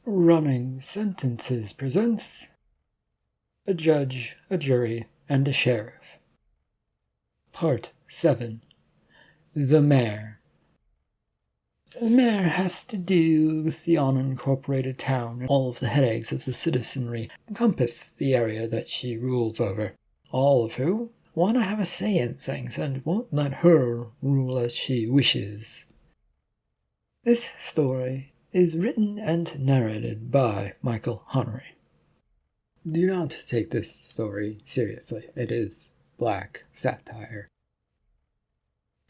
Running Sentences presents A Judge, a Jury, and a Sheriff. Part 7. The Mayor. The mayor has to deal with the unincorporated town, and all of the headaches of the citizenry encompass the area that she rules over, all of who want to have a say in things and won't let her rule as she wishes. This story is written and narrated by Michael Honnery. Do not take this story seriously. It is black satire.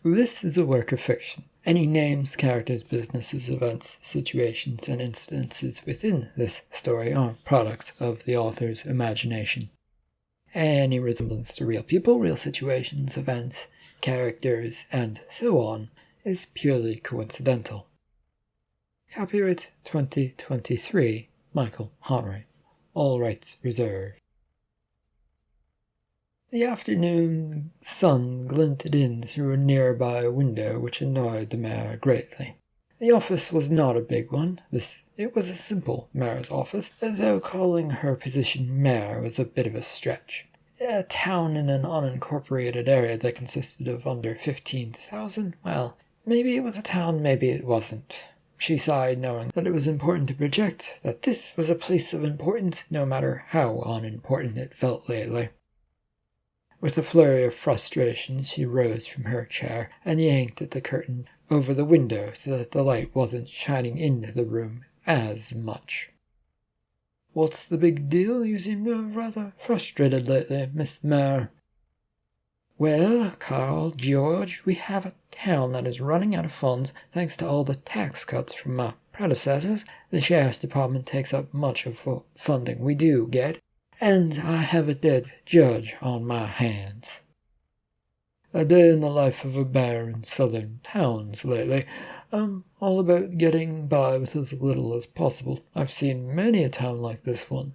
This is a work of fiction. Any names, characters, businesses, events, situations, and instances within this story are products of the author's imagination. Any resemblance to real people, real situations, events, characters, and so on is purely coincidental. Copyright 2023, Michael Honnery. All rights reserved. The afternoon sun glinted in through a nearby window, which annoyed the mayor greatly. The office was not a big one. It was a simple mayor's office, though calling her position mayor was a bit of a stretch. A town in an unincorporated area that consisted of under 15,000? Well, maybe it was a town, maybe it wasn't. She sighed, knowing that it was important to project that this was a place of importance, no matter how unimportant it felt lately. With a flurry of frustration, she rose from her chair and yanked at the curtain over the window so that the light wasn't shining into the room as much. "What's the big deal? You seem rather frustrated lately, Miss Mayor." "Well, Carl, George, we have a town that is running out of funds thanks to all the tax cuts from my predecessors. The sheriff's department takes up much of the funding we do get, and I have a dead judge on my hands." "A day in the life of a mayor in southern towns lately. I'm all about getting by with as little as possible. I've seen many a town like this one."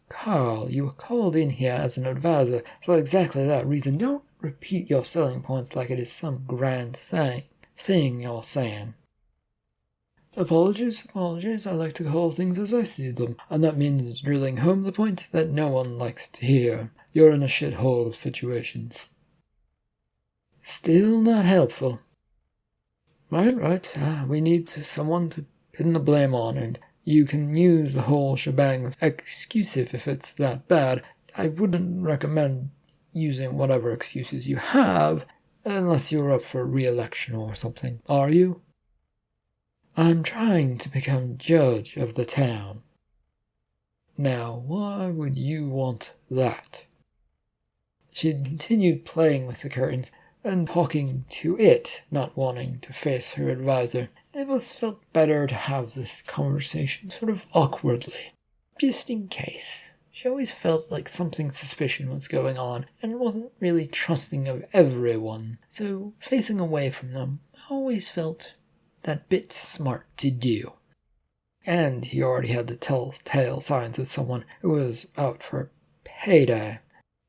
"Carl, you were called in here as an advisor for exactly that reason. Don't repeat your selling points like it is some grand thing you're saying." Apologies. I like to call things as I see them, and that means drilling home the point that no one likes to hear. You're in a shithole of situations." "Still not helpful." Right. We need someone to pin the blame on, and you can use the whole shebang of exclusive if it's that bad. I wouldn't recommend using whatever excuses you have, unless you're up for re-election or something. Are you? "I'm trying to become judge of the town." "Now, why would you want that?" She continued playing with the curtains and talking to it, not wanting to face her advisor. It felt better to have this conversation sort of awkwardly, just in case. She always felt like something suspicious was going on and wasn't really trusting of everyone, so facing away from them always felt that bit smart to do. And he already had the telltale signs of someone who was out for payday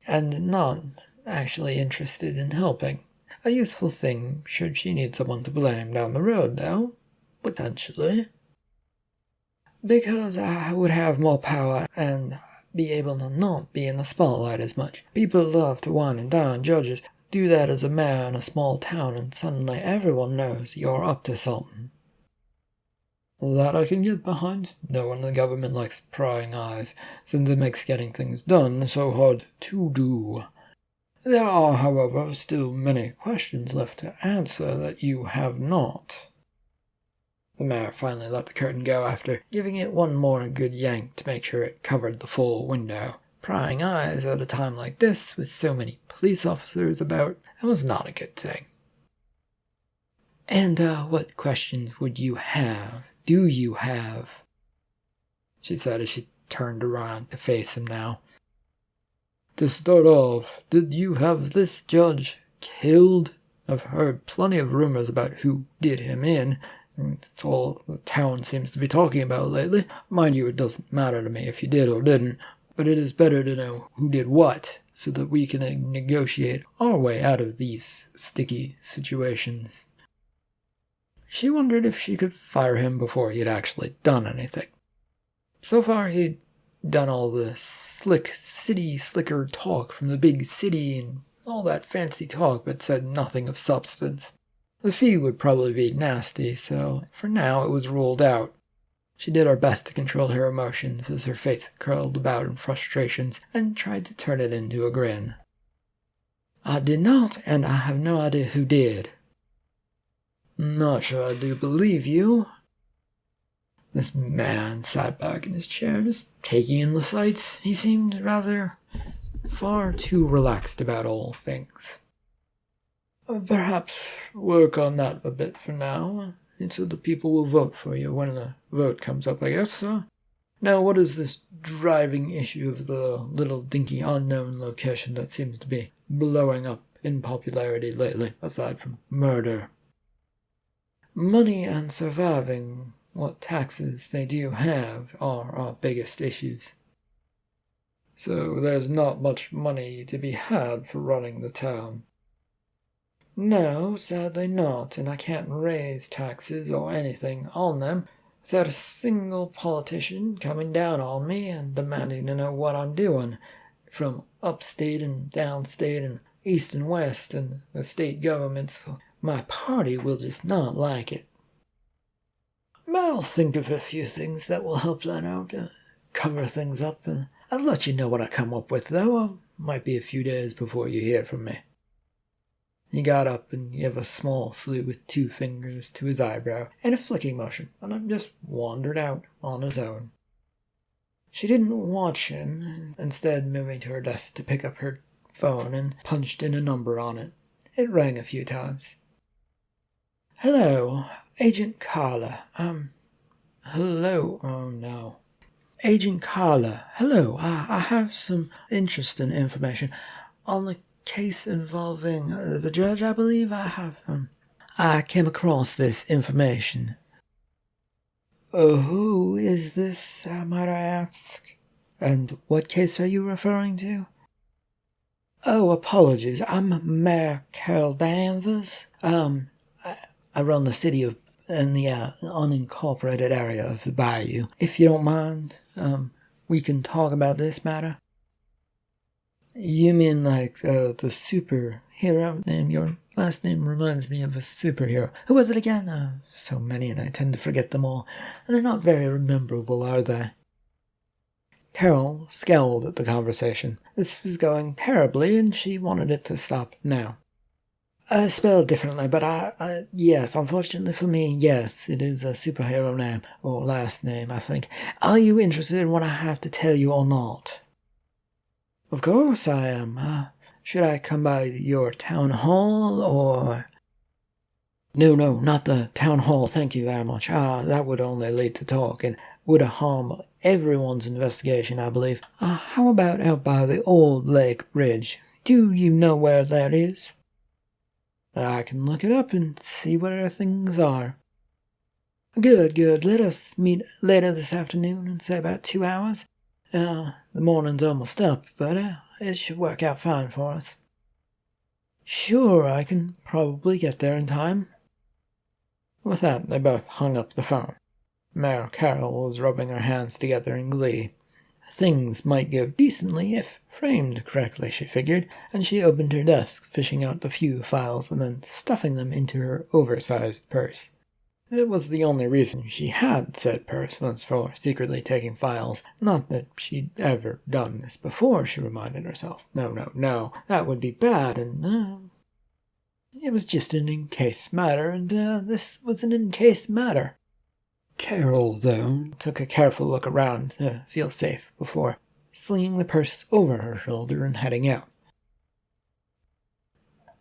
and not actually interested in helping. A useful thing should she need someone to blame down the road, though, potentially. Because I would have more power and be able to not be in the spotlight as much. People love to wine and dine judges. Do that as a mayor in a small town and suddenly everyone knows you're up to something. That I can get behind. No one in the government likes prying eyes, since it makes getting things done so hard to do. There are, however, still many questions left to answer that you have not." The mayor finally let the curtain go after giving it one more good yank to make sure it covered the full window. Prying eyes at a time like this, with so many police officers about, was not a good thing. "And what questions would you have? Do you have?" she said as she turned around to face him now. "To start off, did you have this judge killed? I've heard plenty of rumors about who did him in. It's all the town seems to be talking about lately. Mind you, it doesn't matter to me if you did or didn't, but it is better to know who did what, so that we can negotiate our way out of these sticky situations." She wondered if she could fire him before he had actually done anything. So far, he'd done all the slicker talk from the big city and all that fancy talk, but said nothing of substance. The fee would probably be nasty, so for now it was ruled out. She did her best to control her emotions as her face curled about in frustrations and tried to turn it into a grin. I did not, and I have no idea who did. Not sure I do believe you. This man sat back in his chair, just taking in the sights. He seemed rather far too relaxed about all things. Perhaps work on that a bit for now, until the people will vote for you when the vote comes up, I guess. Now, what is this driving issue of the little dinky unknown location that seems to be blowing up in popularity lately, aside from murder? Money and surviving what taxes they do have are our biggest issues. So there's not much money to be had for running the town. No, sadly not, and I can't raise taxes or anything on them without a single politician coming down on me and demanding to know what I'm doing, from upstate and downstate and east and west and the state governments. My party will just not like it. I'll think of a few things that will help that out, cover things up. I'll let you know what I come up with, though. Might be a few days before you hear from me. He got up and gave a small salute with 2 fingers to his eyebrow and a flicking motion, and then just wandered out on his own. She didn't watch him, instead moving to her desk to pick up her phone and punched in a number on it. It rang a few times. Hello, Agent Carla. Hello. Oh, no. Agent Carla. Hello. I have some interesting information on the case involving the judge, I believe. I came across this information. Who is this, might I ask? And what case are you referring to? Oh, apologies. I'm Mayor Carol Danvers. I run the city of in the unincorporated area of the Bayou. If you don't mind, we can talk about this matter. You mean like the superhero name? Your last name reminds me of a superhero. Who was it again? So many, and I tend to forget them all. And they're not very memorable, are they? Carol scowled at the conversation. This was going terribly, and she wanted it to stop now. Spelled differently, but yes, unfortunately for me, yes, it is a superhero name, or last name, I think. Are you interested in what I have to tell you or not? Of course I am. Should I come by your town hall, or... No, not the town hall, thank you very much. That would only lead to talk, and would harm everyone's investigation, I believe. How about out by the old lake bridge? Do you know where that is? I can look it up and see where things are. Good. Let us meet later this afternoon in, say, about 2 hours. The morning's almost up, but it should work out fine for us. Sure, I can probably get there in time. With that, they both hung up the phone. Mayor Carol was rubbing her hands together in glee. Things might go decently if framed correctly, she figured, and she opened her desk, fishing out the few files and then stuffing them into her oversized purse. It was the only reason she had said purse was for secretly taking files. Not that she'd ever done this before, she reminded herself. No, that would be bad, and it was just an in-case matter, and this was an in-case matter. Carol, though, took a careful look around to feel safe before slinging the purse over her shoulder and heading out.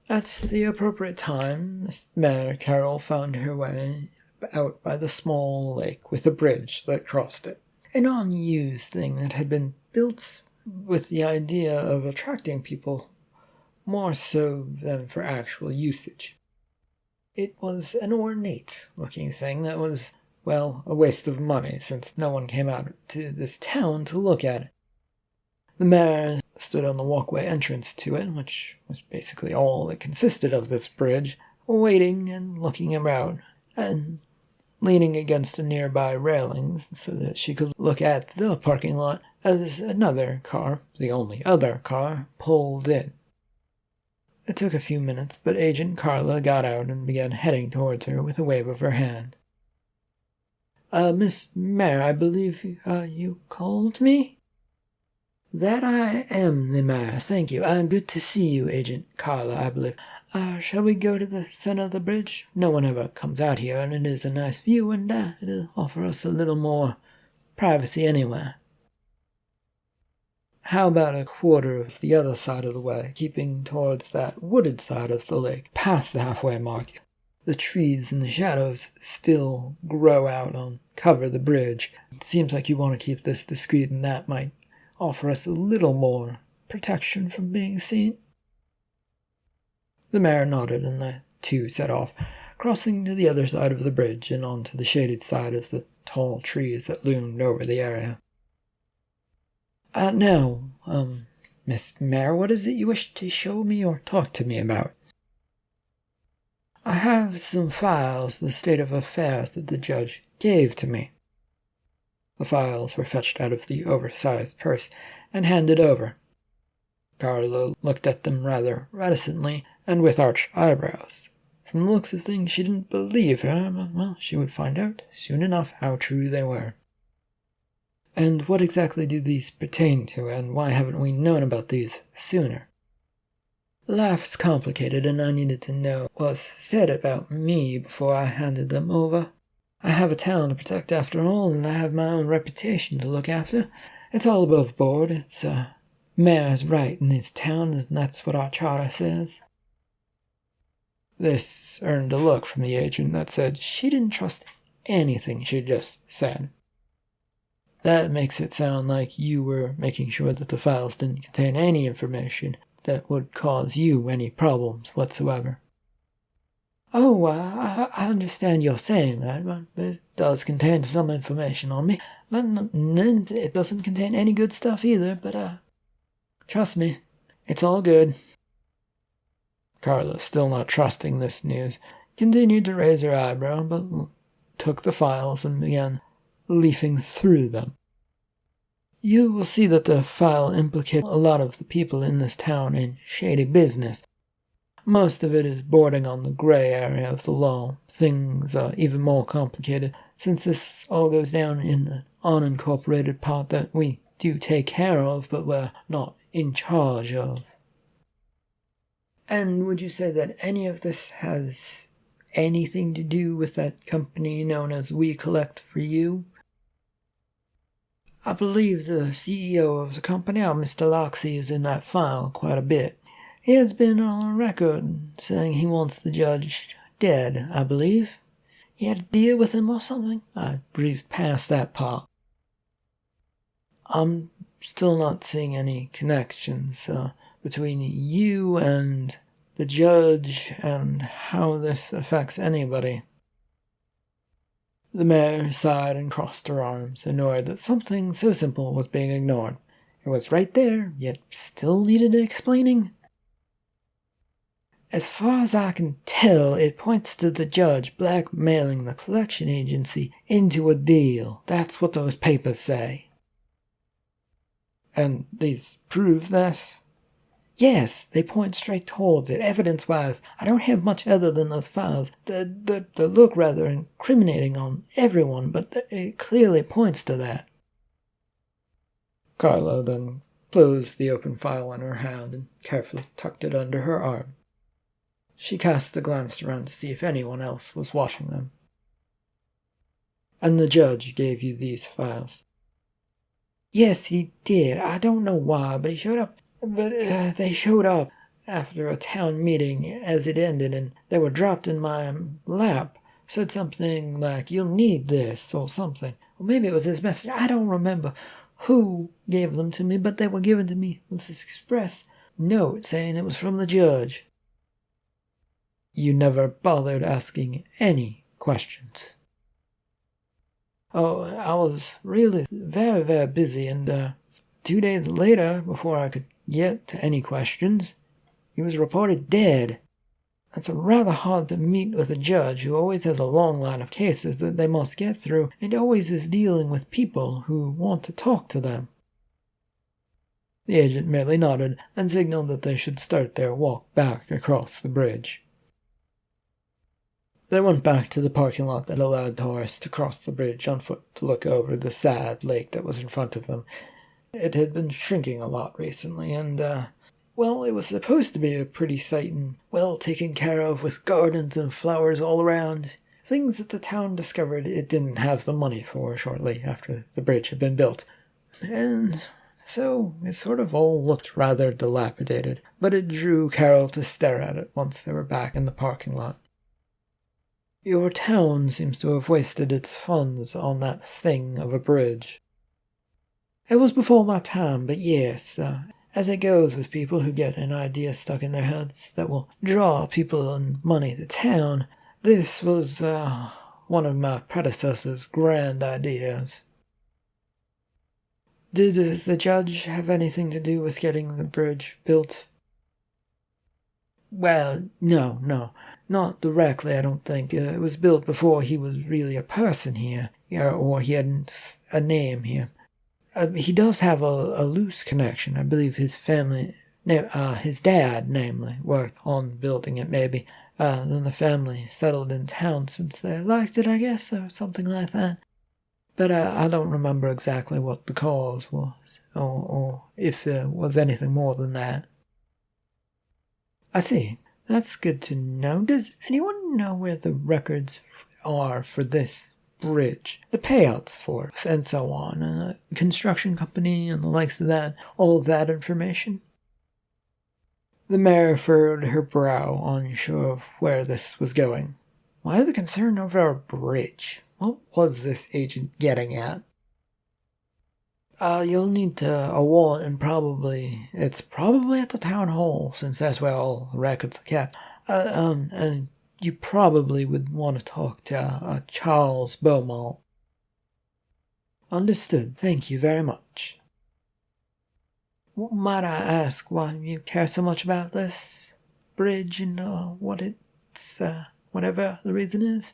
At the appropriate time, Mayor Carol found her way out by the small lake with a bridge that crossed it. An unused thing that had been built with the idea of attracting people more so than for actual usage. It was an ornate-looking thing that was, well, a waste of money, since no one came out to this town to look at it. The mayor stood on the walkway entrance to it, which was basically all that consisted of this bridge, waiting and looking around. and leaning against a nearby railing so that she could look at the parking lot as another car, the only other car, pulled in. It took a few minutes, but Agent Carla got out and began heading towards her with a wave of her hand. Miss Mare, I believe you called me? That I am the mayor, thank you. Good to see you, Agent Carla, I believe. Shall we go to the center of the bridge? No one ever comes out here, and it is a nice view, and it'll offer us a little more privacy anyway. How about a quarter of the other side of the way, keeping towards that wooded side of the lake, past the halfway mark? The trees and the shadows still grow out on cover the bridge. It seems like you want to keep this discreet, and that might offer us a little more protection from being seen. The mayor nodded, and the two set off, crossing to the other side of the bridge and onto the shaded side of the tall trees that loomed over the area. Now, Miss Mare, what is it you wish to show me or talk to me about? I have some files, the state of affairs that the judge gave to me. The files were fetched out of the oversized purse and handed over. Carla looked at them rather reticently and with arched eyebrows. From the looks of things, she didn't believe her, but, well, she would find out soon enough how true they were. And what exactly do these pertain to, and why haven't we known about these sooner? Life is complicated, and I needed to know what was said about me before I handed them over. I have a town to protect after all, and I have my own reputation to look after. It's all above board. It's mayor's right in this town, and that's what our charter says. This earned a look from the agent that said she didn't trust anything she just said. That makes it sound like you were making sure that the files didn't contain any information that would cause you any problems whatsoever. Oh, I understand you're saying that, but it does contain some information on me. But it doesn't contain any good stuff either, but trust me, it's all good. Carla, still not trusting this news, continued to raise her eyebrow, but took the files and began leafing through them. You will see that the file implicates a lot of the people in this town in shady business. Most of it is bordering on the gray area of the law. Things are even more complicated, since this all goes down in the unincorporated part that we do take care of, but we're not in charge of. And would you say that any of this has anything to do with that company known as We Collect for You? I believe the CEO of the company, Mr. Loxley, is in that file quite a bit. He has been on record saying he wants the judge dead, I believe. He had a deal with him or something? I breezed past that part. I'm still not seeing any connections between you and the judge and how this affects anybody. The mayor sighed and crossed her arms, annoyed that something so simple was being ignored. It was right there, yet still needed explaining. As far as I can tell, it points to the judge blackmailing the collection agency into a deal. That's what those papers say. And these prove this? Yes, they point straight towards it, evidence-wise. I don't have much other than those files. They look rather incriminating on everyone, but it clearly points to that. Carla then closed the open file in her hand and carefully tucked it under her arm. She cast a glance around to see if anyone else was watching them. And the judge gave you these files? Yes, he did. I don't know why, but he showed up. They showed up after a town meeting as it ended, and they were dropped in my lap. Said something like, "You'll need this," or something. Or maybe it was his message. I don't remember who gave them to me, but they were given to me with this express note saying it was from the judge. You never bothered asking any questions? Oh, I was really very, very busy, and 2 days later, before I could get to any questions, he was reported dead. It's rather hard to meet with a judge who always has a long line of cases that they must get through and always is dealing with people who want to talk to them." The agent merely nodded and signaled that they should start their walk back across the bridge. They went back to the parking lot that allowed tourists to cross the bridge on foot to look over the sad lake that was in front of them. It had been shrinking a lot recently, and, well, it was supposed to be a pretty sight and well taken care of with gardens and flowers all around. Things that the town discovered it didn't have the money for shortly after the bridge had been built. And so it sort of all looked rather dilapidated, but it drew Carol to stare at it once they were back in the parking lot. "Your town seems to have wasted its funds on that thing of a bridge." "It was before my time, but yes, as it goes with people who get an idea stuck in their heads that will draw people and money to town, this was, one of my predecessor's grand ideas." "Did the judge have anything to do with getting the bridge built?" "Well, no, not directly, I don't think. It was built before he was really a person here, or he hadn't a name here. He does have a loose connection. I believe his family, his dad, namely, worked on building it, maybe. Then the family settled in town since they liked it, I guess, or something like that. But I don't remember exactly what the cause was, or if there was anything more than that." "I see. That's good to know. Does anyone know where the records are for this bridge? The payouts for it, and so on, and the construction company and the likes of that, all of that information?" The mayor furrowed her brow, unsure of where this was going. Why the concern over a bridge? What was this agent getting at? You'll need a warrant, and it's probably at the town hall, since that's where all the records are kept. And you probably would want to talk to Charles Beaumont." "Understood. Thank you very much." "Might I ask why you care so much about this bridge and whatever the reason is?"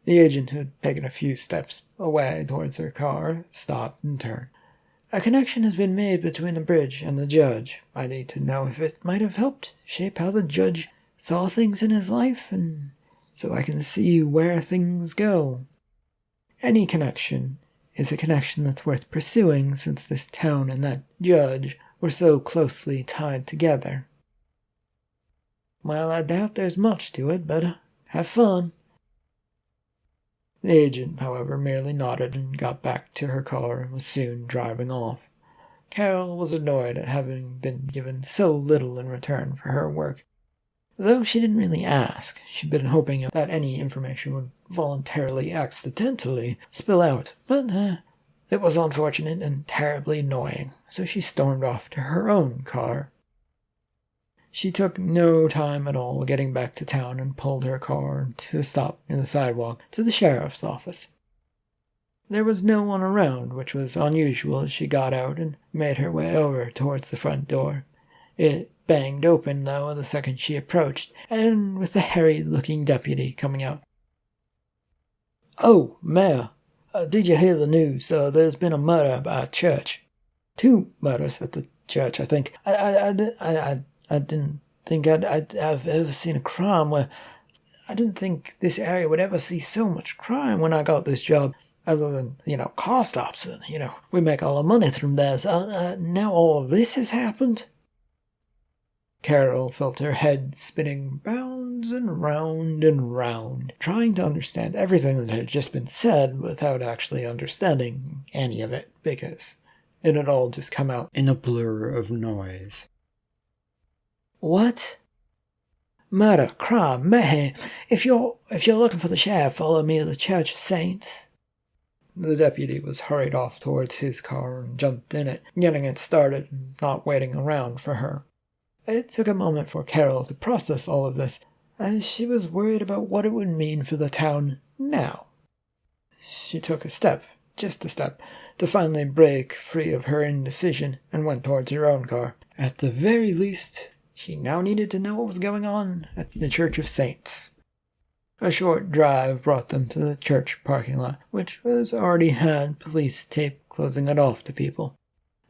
The agent, who had taken a few steps away towards her car, stopped and turned. "A connection has been made between the bridge and the judge. I need to know if it might have helped shape how the judge saw things in his life, and so I can see where things go. Any connection is a connection that's worth pursuing, since this town and that judge were so closely tied together." "Well, I doubt there's much to it, but have fun." The agent, however, merely nodded and got back to her car and was soon driving off. Carol was annoyed at having been given so little in return for her work. Though she didn't really ask, she'd been hoping that any information would voluntarily, accidentally spill out, but it was unfortunate and terribly annoying, so she stormed off to her own car. She took no time at all getting back to town and pulled her car to a stop in the sidewalk to the sheriff's office. There was no one around, which was unusual as she got out and made her way over towards the front door. It banged open, though, the second she approached, and with the harried-looking deputy coming out. "Oh, Mayor, did you hear the news? There's been a murder by a church. 2 murders at the church, I think. I didn't think I've ever seen a crime where... I didn't think this area would ever see so much crime when I got this job, other than, car stops, and, we make all our money from there. So, now all of this has happened?" Carol felt her head spinning round and round, trying to understand everything that had just been said without actually understanding any of it, because it had all just come out in a blur of noise. "What?" "Murder, crime, mayhem. If you're looking for the sheriff, follow me to the Church of Saints." The deputy was hurried off towards his car and jumped in it, getting it started and not waiting around for her. It took a moment for Carol to process all of this, as she was worried about what it would mean for the town now. She took just a step, to finally break free of her indecision and went towards her own car. At the very least, She now needed to know what was going on at the Church of Saints. A short drive brought them to the church parking lot, which was already had police tape closing it off to people.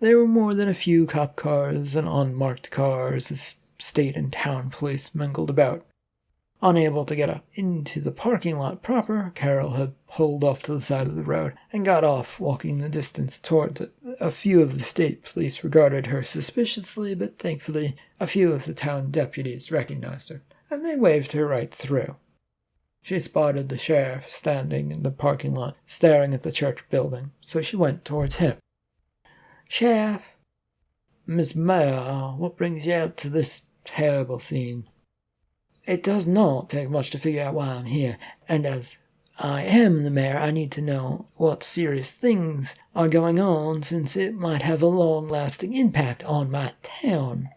There were more than a few cop cars and unmarked cars as state and town police mingled about. Unable to get up into the parking lot proper, Carol had pulled off to the side of the road and got off, walking the distance towards it. A few of the state police regarded her suspiciously, but thankfully a few of the town deputies recognized her, and they waved her right through. She spotted the sheriff standing in the parking lot, staring at the church building, so she went towards him. "Sheriff." "Miss Mayor, what brings you out to this terrible scene?" "It does not take much to figure out why I'm here, and as I am the mayor, I need to know what serious things are going on, since it might have a long-lasting impact on my town."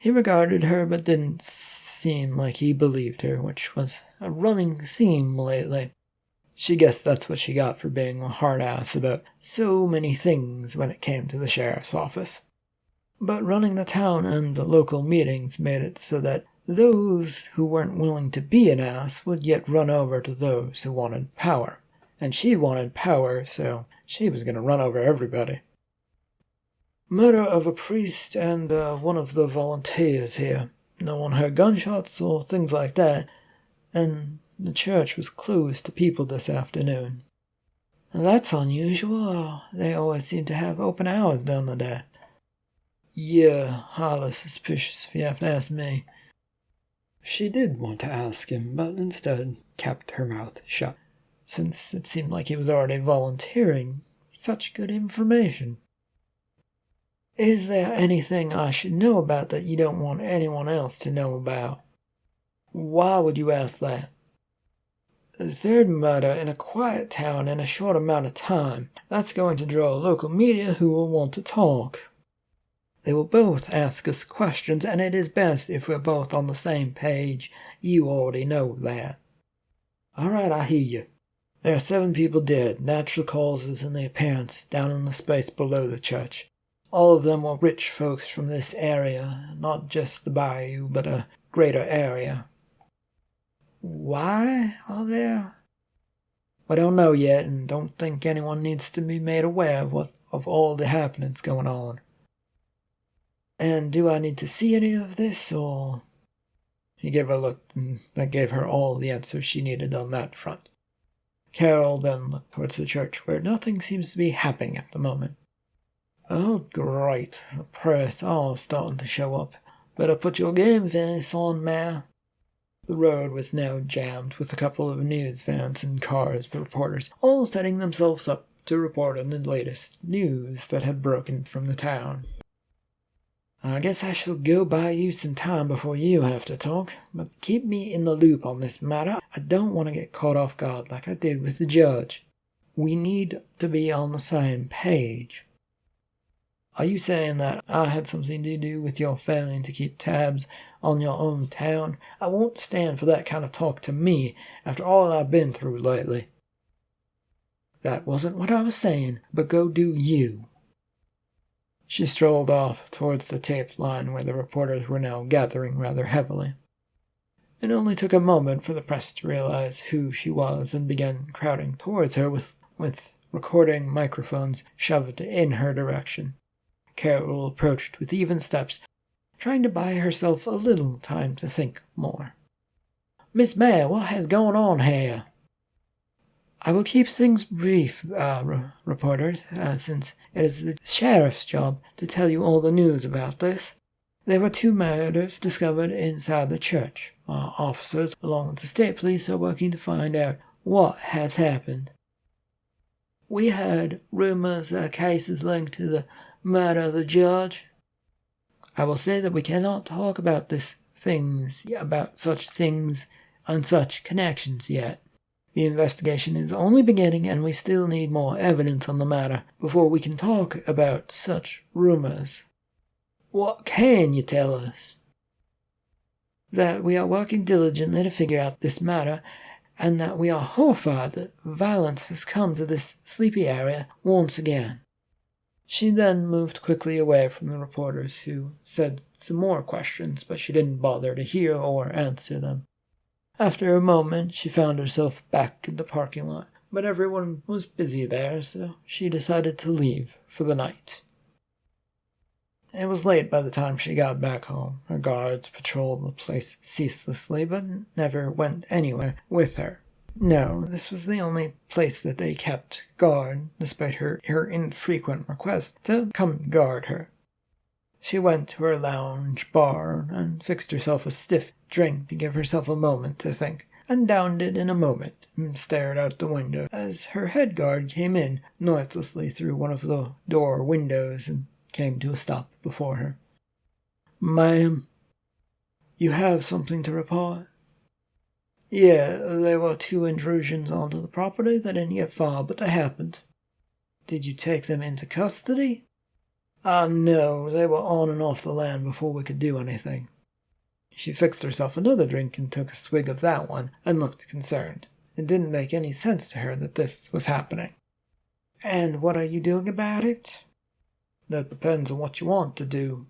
He regarded her, but didn't seem like he believed her, which was a running theme lately. She guessed that's what she got for being a hard-ass about so many things when it came to the sheriff's office. But running the town and the local meetings made it so that those who weren't willing to be an ass would get run over to those who wanted power. And she wanted power, so she was going to run over everybody. "Murder of a priest and one of the volunteers here. No one heard gunshots or things like that, and the church was closed to people this afternoon." "That's unusual. They always seem to have open hours during the day." "Yeah, highly suspicious if you have to ask me." She did want to ask him, but instead kept her mouth shut, since it seemed like he was already volunteering such good information. "Is there anything I should know about that you don't want anyone else to know about?" "Why would you ask that?" "The third murder in a quiet town in a short amount of time. That's going to draw local media who will want to talk. They will both ask us questions, and it is best if we're both on the same page. You already know that." "All right, I hear you. There are 7 people dead, natural causes in the appearance, down in the space below the church. All of them were rich folks from this area, not just the Bayou, but a greater area." "Why are there?" "We don't know yet, and don't think anyone needs to be made aware of all the happenings going on." "And do I need to see any of this, or?" He gave her a look that gave her all the answers she needed on that front. Carol then looked towards the church, where nothing seems to be happening at the moment. "Oh, great. The press all starting to show up. Better put your game face on, Mayor." The road was now jammed with a couple of news vans and cars with reporters, all setting themselves up to report on the latest news that had broken from the town. "I guess I shall go buy you some time before you have to talk, but keep me in the loop on this matter. I don't want to get caught off guard like I did with the judge. We need to be on the same page." "Are you saying that I had something to do with your failing to keep tabs on your own town? I won't stand for that kind of talk to me after all I've been through lately." "That wasn't what I was saying, but go do you." She strolled off towards the taped line where the reporters were now gathering rather heavily. It only took a moment for the press to realize who she was and began crowding towards her with recording microphones shoved in her direction. Carol approached with even steps, trying to buy herself a little time to think more. "Miss Mayor, what has gone on here?" "I will keep things brief, reporter, since it is the sheriff's job to tell you all the news about this. There were 2 murders discovered inside the church. Our officers, along with the state police, are working to find out what has happened." "We heard rumors that cases linked to the murder of the judge." "I will say that we cannot talk about such things and such connections yet. The investigation is only beginning, and we still need more evidence on the matter before we can talk about such rumors." "What can you tell us?" "That we are working diligently to figure out this matter, and that we are horrified that violence has come to this sleepy area once again." She then moved quickly away from the reporters, who said some more questions, but she didn't bother to hear or answer them. After a moment, she found herself back in the parking lot, but everyone was busy there, so she decided to leave for the night. It was late by the time she got back home. Her guards patrolled the place ceaselessly, but never went anywhere with her. No, this was the only place that they kept guard, despite her infrequent request to come guard her. She went to her lounge bar and fixed herself a stiff drink to give herself a moment to think, and downed it in a moment, and stared out the window as her head guard came in noiselessly through one of the door windows and came to a stop before her. "Ma'am, you have something to report?" "Yeah, there were 2 intrusions onto the property. They didn't get far, but they happened." "Did you take them into custody?" No, they were on and off the land before we could do anything." She fixed herself another drink and took a swig of that one, and looked concerned. It didn't make any sense to her that this was happening. "And what are you doing about it?" "That depends on what you want to do."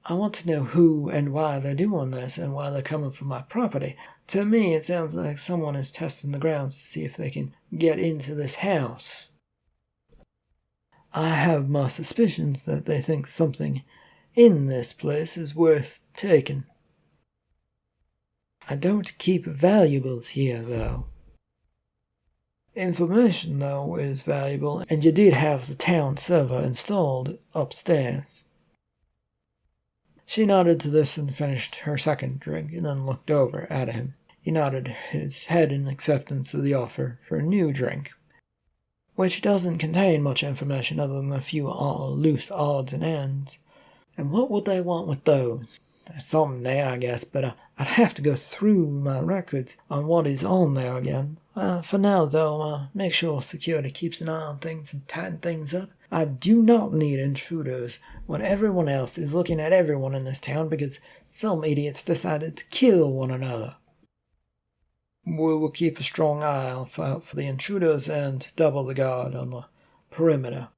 "I want to know who and why they're doing this, and why they're coming for my property. To me, it sounds like someone is testing the grounds to see if they can get into this house. I have my suspicions that they think something in this place is worth taking." "I don't keep valuables here, though." "Information, though, is valuable, and you did have the town server installed upstairs." She nodded to this and finished her second drink, and then looked over at him. He nodded his head in acceptance of the offer for a new drink, which doesn't contain much information other than a few loose odds and ends. "And what would they want with those?" "There's something there, I guess, but I'd have to go through my records on what is on there again. For now, though, make sure security keeps an eye on things and tighten things up. I do not need intruders when everyone else is looking at everyone in this town because some idiots decided to kill one another." "We will keep a strong eye out for the intruders and double the guard on the perimeter."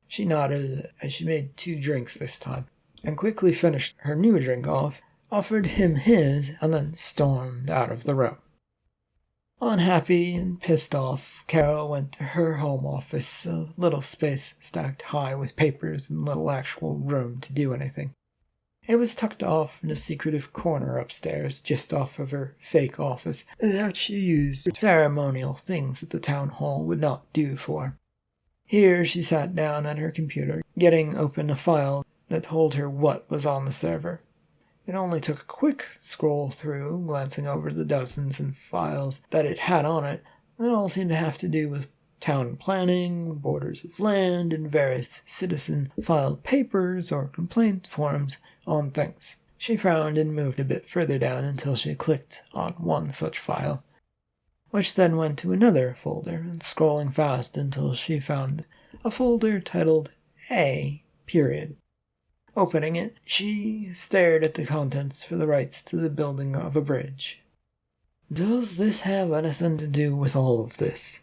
She nodded as she made 2 drinks this time, and quickly finished her new drink off, offered him his, and then stormed out of the room. Unhappy and pissed off, Carol went to her home office, a little space stacked high with papers and little actual room to do anything. It was tucked off in a secretive corner upstairs, just off of her fake office, that she used for ceremonial things that the town hall would not do for. Here she sat down at her computer, getting open a file that told her what was on the server. It only took a quick scroll through, glancing over the dozens and files that it had on it. They all seemed to have to do with town planning, borders of land, and various citizen-filed papers or complaint forms on things. She frowned and moved a bit further down until she clicked on one such file, which then went to another folder, and scrolling fast until she found a folder titled A. Opening it, she stared at the contents for the rights to the building of a bridge. Does this have anything to do with all of this?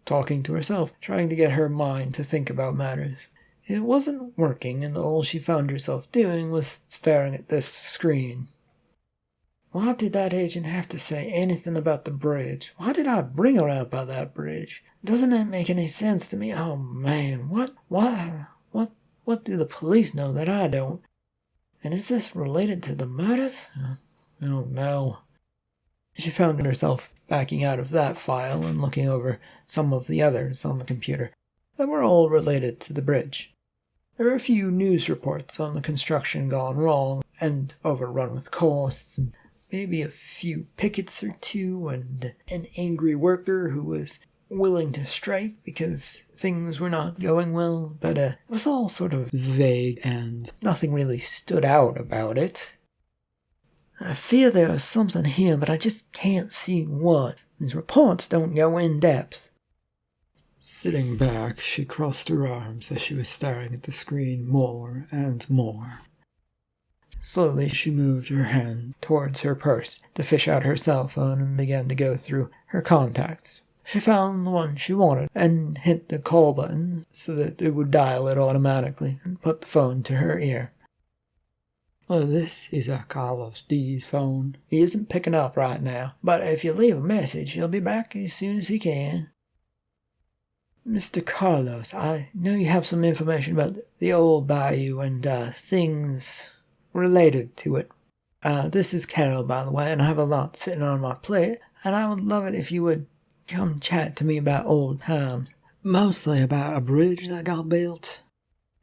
Talking to herself, trying to get her mind to think about matters. It wasn't working, and all she found herself doing was staring at this screen. Why did that agent have to say anything about the bridge? Why did I bring her out by that bridge? Doesn't that make any sense to me? Oh man, what do the police know that I don't? And is this related to the murders? I don't know. She found herself backing out of that file and looking over some of the others on the computer that were all related to the bridge. There were a few news reports on the construction gone wrong and overrun with costs, and maybe a few pickets or 2, and an angry worker who was willing to strike because things were not going well, but it was all sort of vague and nothing really stood out about it. I fear there is something here, but I just can't see what. These reports don't go in depth. Sitting back, she crossed her arms as she was staring at the screen more and more. Slowly, she moved her hand towards her purse to fish out her cell phone and began to go through her contacts. She found the one she wanted and hit the call button so that it would dial it automatically and put the phone to her ear. Well, this is Carlos D's phone. He isn't picking up right now, but if you leave a message, he'll be back as soon as he can. Mr. Carlos, I know you have some information about the old Bayou and things related to it. This is Carol, by the way, and I have a lot sitting on my plate, and I would love it if you would come chat to me about old times. Mostly about a bridge that got built.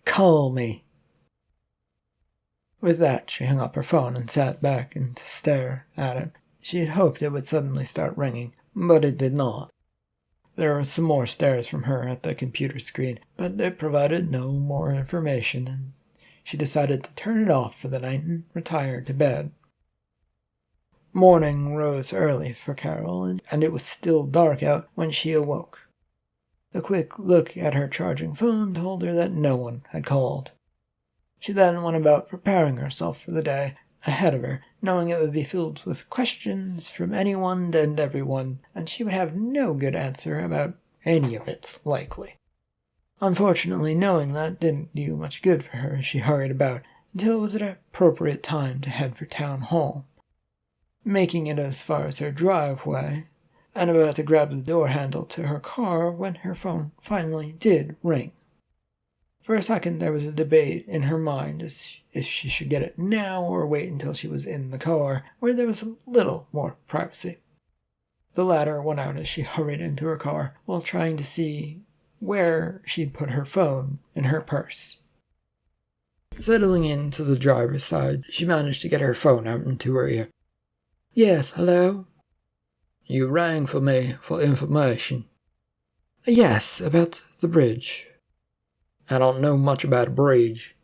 Call me. With that, she hung up her phone and sat back and stared at it. She had hoped it would suddenly start ringing, but it did not. There were some more stares from her at the computer screen, but it provided no more information, and she decided to turn it off for the night and retire to bed. Morning rose early for Carol, and it was still dark out when she awoke. A quick look at her charging phone told her that no one had called. She then went about preparing herself for the day ahead of her, knowing it would be filled with questions from anyone and everyone, and she would have no good answer about any of it, likely. Unfortunately, knowing that didn't do much good for her as she hurried about until it was an appropriate time to head for town hall. Making it as far as her driveway, and about to grab the door handle to her car when her phone finally did ring. For a second there was a debate in her mind as if she should get it now or wait until she was in the car, where there was a little more privacy. The latter won out as she hurried into her car while trying to see where she'd put her phone in her purse. Settling into the driver's side, she managed to get her phone out into her ear. Yes, hello? You rang for me for information. Yes, about the bridge. I don't know much about a bridge.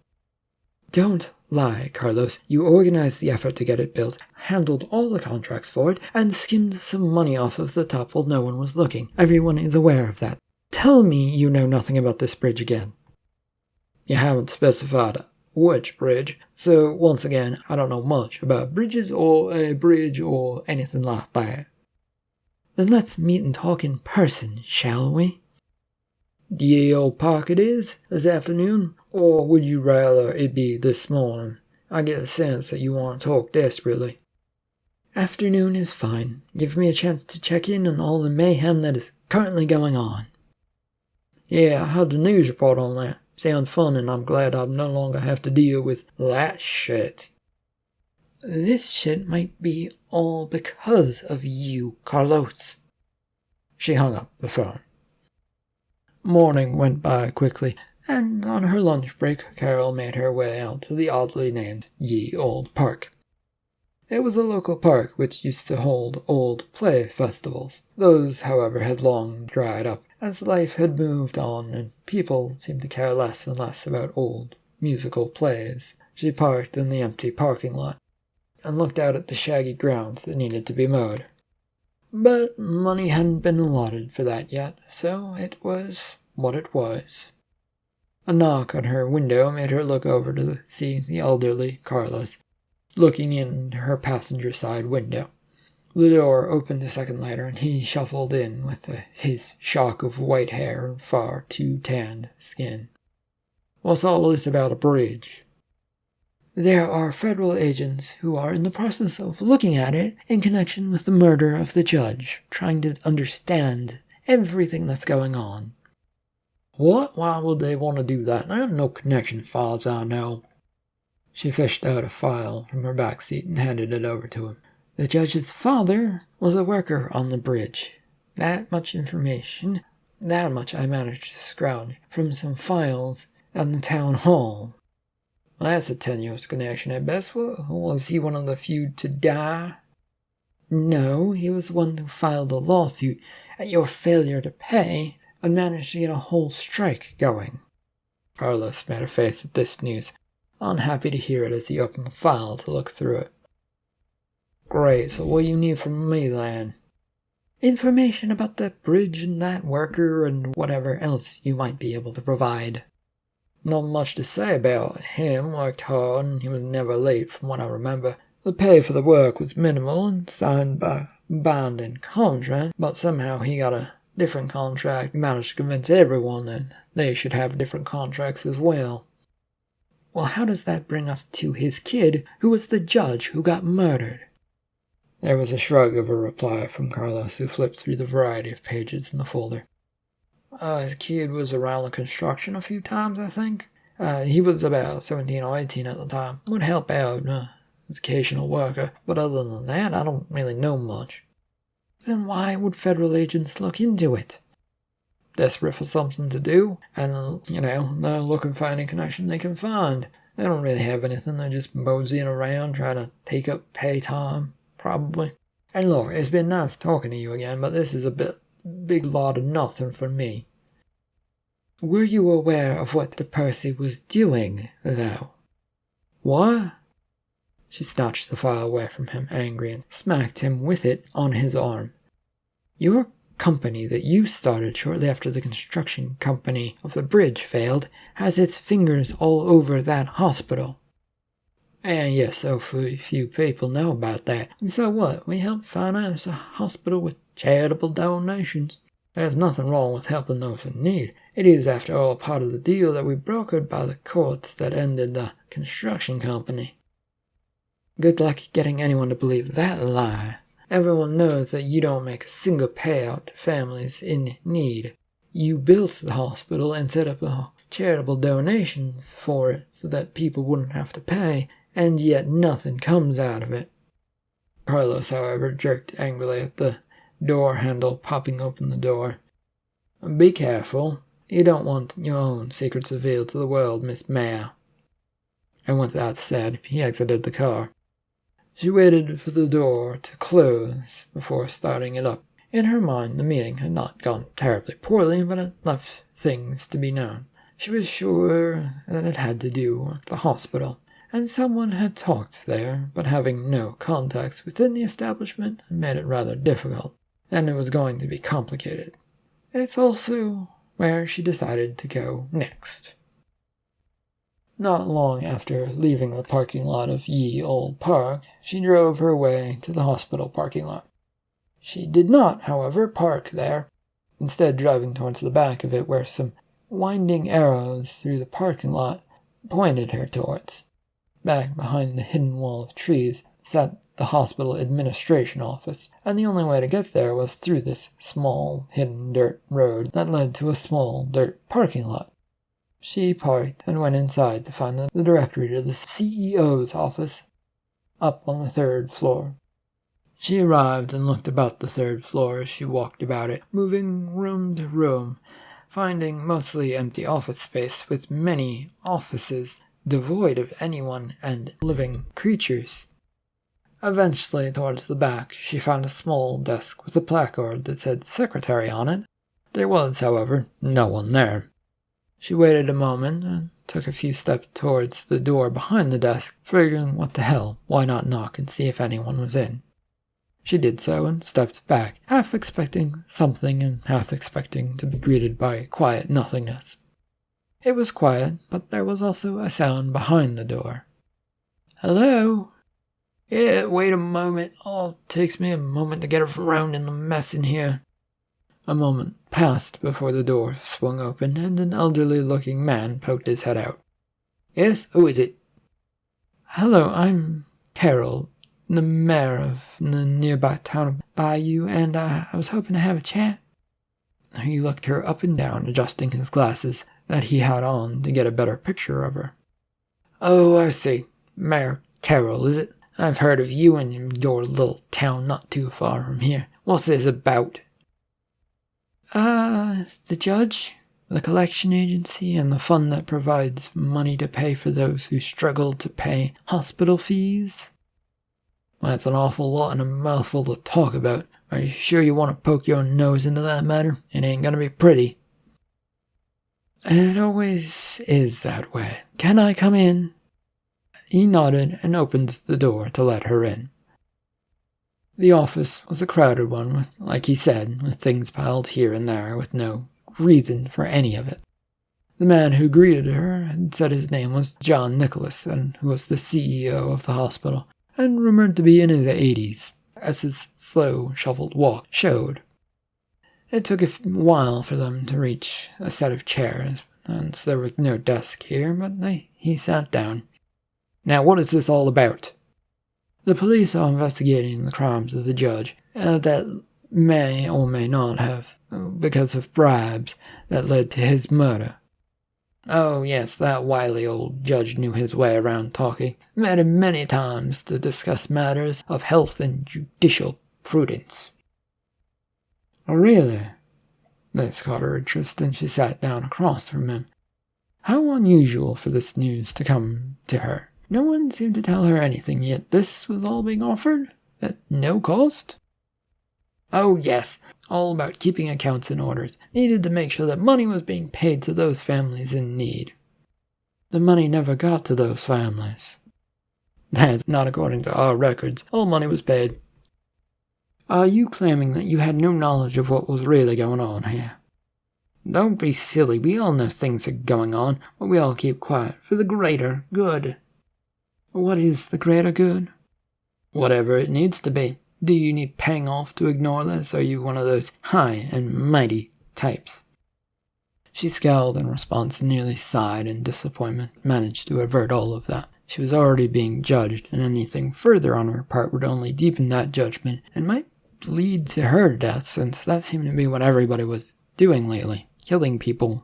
Don't lie, Carlos. You organized the effort to get it built, handled all the contracts for it, and skimmed some money off of the top while no one was looking. Everyone is aware of that. Tell me you know nothing about this bridge again. You haven't specified which bridge, so once again, I don't know much about bridges or a bridge or anything like that. Then let's meet and talk in person, shall we? The old park it is, this afternoon, or would you rather it be this morning? I get the sense that you want to talk desperately. Afternoon is fine. Give me a chance to check in on all the mayhem that is currently going on. Yeah, I heard the news report on that. Sounds fun, and I'm glad I no longer have to deal with that shit. This shit might be all because of you, Carlos. She hung up the phone. Morning went by quickly, and on her lunch break, Carol made her way out to the oddly named Ye Old Park. It was a local park which used to hold old play festivals. Those, however, had long dried up, as life had moved on and people seemed to care less and less about old musical plays. She parked in the empty parking lot and looked out at the shaggy grounds that needed to be mowed. But money hadn't been allotted for that yet, so it was what it was. A knock on her window made her look over to see the elderly Carlos looking in her passenger side window. The door opened a second later, and he shuffled in with his shock of white hair and far too tanned skin. What's all this about a bridge? There are federal agents who are in the process of looking at it in connection with the murder of the judge, trying to understand everything that's going on. What? Why would they want to do that? I have no connection files I know. She fished out a file from her back seat and handed it over to him. The judge's father was a worker on the bridge. That much information, that much I managed to scrounge from some files at the town hall. Well, that's a tenuous connection at best. Was he one of the few to die? No, he was the one who filed a lawsuit at your failure to pay and managed to get a whole strike going. Carlos made a face at this news, unhappy to hear it as he opened the file to look through it. Great, so what do you need from me then? Information about that bridge and that worker and whatever else you might be able to provide. Not much to say about him. Worked hard and he was never late from what I remember. The pay for the work was minimal and signed by binding contract, but somehow he got a different contract. He managed to convince everyone that they should have different contracts as well. Well, how does that bring us to his kid, who was the judge who got murdered? There was a shrug of a reply from Carlos, who flipped through the variety of pages in the folder. His kid was around the construction a few times, I think. He was about 17 or 18 at the time. Would help out as occasional worker, but other than that, I don't really know much. Then why would federal agents look into it? Desperate for something to do, and, they're looking for any connection they can find. They don't really have anything, they're just moseying around, trying to take up pay time, probably. And look, it's been nice talking to you again, but this is a big lot of nothing for me. Were you aware of what the Percy was doing, though? What? She snatched the file away from him, angry, and smacked him with it on his arm. Your company that you started shortly after the construction company of the bridge failed has its fingers all over that hospital. And yes, so few people know about that. And so what? We help finance a hospital with charitable donations. There's nothing wrong with helping those in need. It is, after all, part of the deal that we brokered by the courts that ended the construction company. Good luck getting anyone to believe that lie. Everyone knows that you don't make a single payout to families in need. You built the hospital and set up charitable donations for it so that people wouldn't have to pay, and yet nothing comes out of it. Carlos, however, jerked angrily at the door handle, popping open the door. Be careful. You don't want your own secrets revealed to the world, Miss Mayor. And with that said, he exited the car. She waited for the door to close before starting it up. In her mind, the meeting had not gone terribly poorly, but it left things to be known. She was sure that it had to do with the hospital, and someone had talked there, but having no contacts within the establishment had made it rather difficult, and it was going to be complicated. It's also where she decided to go next. Not long after leaving the parking lot of Ye Old Park, she drove her way to the hospital parking lot. She did not, however, park there, instead driving towards the back of it where some winding arrows through the parking lot pointed her towards. Back behind the hidden wall of trees sat the hospital administration office, and the only way to get there was through this small, hidden dirt road that led to a small dirt parking lot. She parked and went inside to find the directory to the CEO's office, up on the 3rd floor. She arrived and looked about the 3rd floor as she walked about it, moving room to room, finding mostly empty office space with many offices devoid of anyone and living creatures. Eventually, towards the back, she found a small desk with a placard that said secretary on it. There was, however, no one there. She waited a moment and took a few steps towards the door behind the desk, figuring what the hell, why not knock and see if anyone was in. She did so and stepped back, half expecting something and half expecting to be greeted by quiet nothingness. It was quiet, but there was also a sound behind the door. Hello? Yeah, wait a moment. Oh, it takes me a moment to get around in the mess in here. A moment passed before the door swung open and an elderly-looking man poked his head out. Yes, who is it? Hello, I'm Carol, the mayor of the nearby town of Bayou, and I was hoping to have a chat. He looked her up and down, adjusting his glasses that he had on to get a better picture of her. Oh, I see. Mayor Carol, is it? I've heard of you and your little town not too far from here. What's this about? The judge, the collection agency, and the fund that provides money to pay for those who struggle to pay hospital fees. That's an awful lot and a mouthful to talk about. Are you sure you want to poke your nose into that matter? It ain't gonna be pretty. It always is that way. Can I come in? He nodded and opened the door to let her in. The office was a crowded one, with, like he said, with things piled here and there with no reason for any of it. The man who greeted her had said his name was John Nicholas, and who was the CEO of the hospital, and rumored to be in his 80s, as his slow, shuffled walk showed. It took a while for them to reach a set of chairs, and there was no desk here, but he sat down. "Now what is this all about?" "The police are investigating the crimes of the judge that may or may not have, because of bribes that led to his murder." "Oh, yes, that wily old judge knew his way around talking. Met him many times to discuss matters of health and judicial prudence." "Oh, really?" This caught her interest, and she sat down across from him. How unusual for this news to come to her. No one seemed to tell her anything, yet this was all being offered at no cost. "Oh, yes, all about keeping accounts in order. Needed to make sure that money was being paid to those families in need." "The money never got to those families." "That's not according to our records. All money was paid." "Are you claiming that you had no knowledge of what was really going on here?" "Don't be silly. We all know things are going on, but we all keep quiet for the greater good." "What is the greater good?" "Whatever it needs to be. Do you need paying off to ignore this? Are you one of those high and mighty types?" She scowled in response and nearly sighed in disappointment, managed to avert all of that. She was already being judged, and anything further on her part would only deepen that judgment and might lead to her death, since that seemed to be what everybody was doing lately, killing people.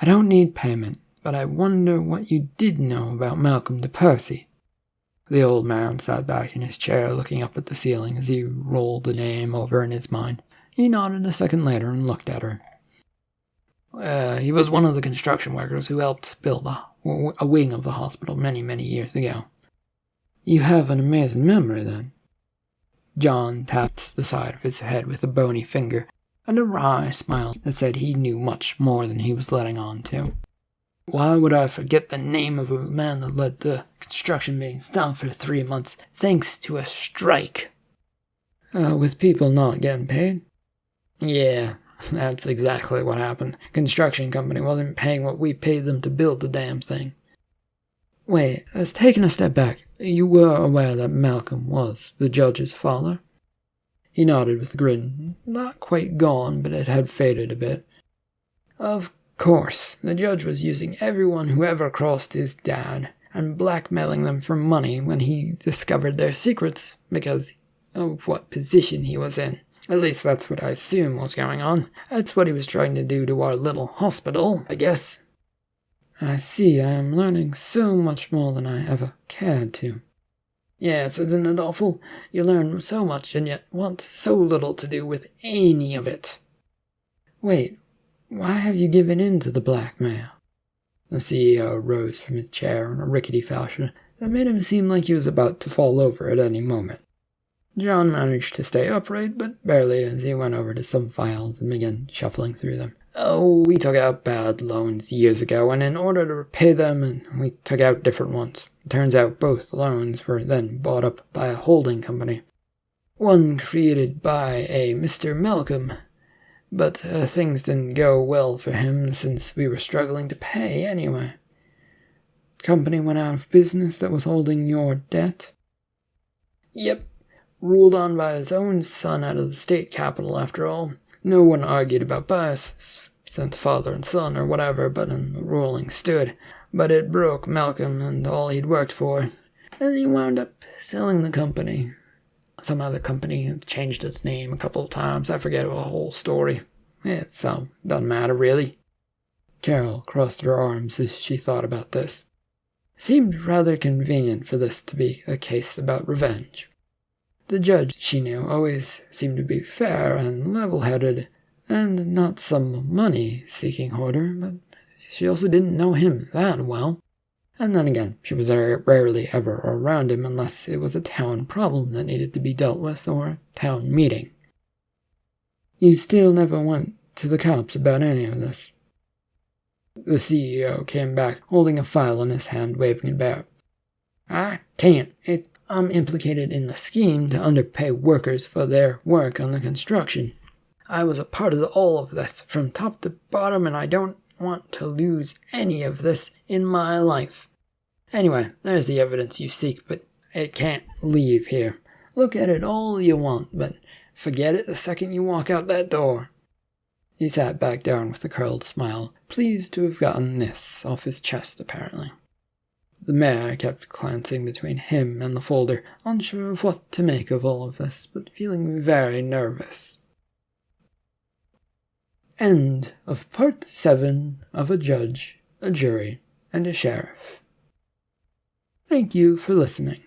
"I don't need payment, but I wonder what you did know about Malcolm de Percy." The old man sat back in his chair, looking up at the ceiling as he rolled the name over in his mind. He nodded a second later and looked at her. He was one of the construction workers who helped build a wing of the hospital many, many years ago." "You have an amazing memory, then." John tapped the side of his head with a bony finger, and a wry smile that said he knew much more than he was letting on to. "Why would I forget the name of a man that led the construction being stopped for 3 months, thanks to a strike?" With people not getting paid?" "Yeah, that's exactly what happened. Construction company wasn't paying what we paid them to build the damn thing." "Wait, let's take a step back. You were aware that Malcolm was the judge's father?" He nodded with a grin, not quite gone, but it had faded a bit. "Of course, the judge was using everyone who ever crossed his dad, and blackmailing them for money when he discovered their secrets, because of what position he was in. At least that's what I assume was going on. That's what he was trying to do to our little hospital, I guess." "I see. I am learning so much more than I ever cared to." "Yes, isn't it awful? You learn so much and yet want so little to do with any of it." "Wait, why have you given in to the blackmail?" The CEO rose from his chair in a rickety fashion that made him seem like he was about to fall over at any moment. John managed to stay upright, but barely, as he went over to some files and began shuffling through them. "Oh, we took out bad loans years ago, and in order to repay them, we took out different ones. It turns out both loans were then bought up by a holding company. One created by a Mr. Malcolm, but things didn't go well for him since we were struggling to pay anyway." "Company went out of business that was holding your debt?" "Yep. Ruled on by his own son out of the state capital, after all. No one argued about bias, since father and son or whatever, but the ruling stood. But it broke Malcolm and all he'd worked for, and he wound up selling the company. Some other company changed its name a couple of times. I forget the whole story. Doesn't matter, really." Carol crossed her arms as she thought about this. Seemed rather convenient for this to be a case about revenge. The judge, she knew, always seemed to be fair and level-headed, and not some money-seeking hoarder, but she also didn't know him that well. And then again, she was rarely ever around him unless it was a town problem that needed to be dealt with, or a town meeting. "You still never went to the cops about any of this?" The CEO came back, holding a file in his hand, waving it about. "I can't. I'm implicated in the scheme to underpay workers for their work on the construction. I was a part of all of this, from top to bottom, and I don't want to lose any of this in my life. Anyway, there's the evidence you seek, but it can't leave here. Look at it all you want, but Forget it the second you walk out that door." He sat back down with a curled smile, pleased to have gotten this off his chest apparently. The mayor kept glancing between him and the folder, unsure of what to make of all of this, but feeling very nervous. End of Part 7 of A Judge, a Jury, and a Sheriff. Thank you for listening.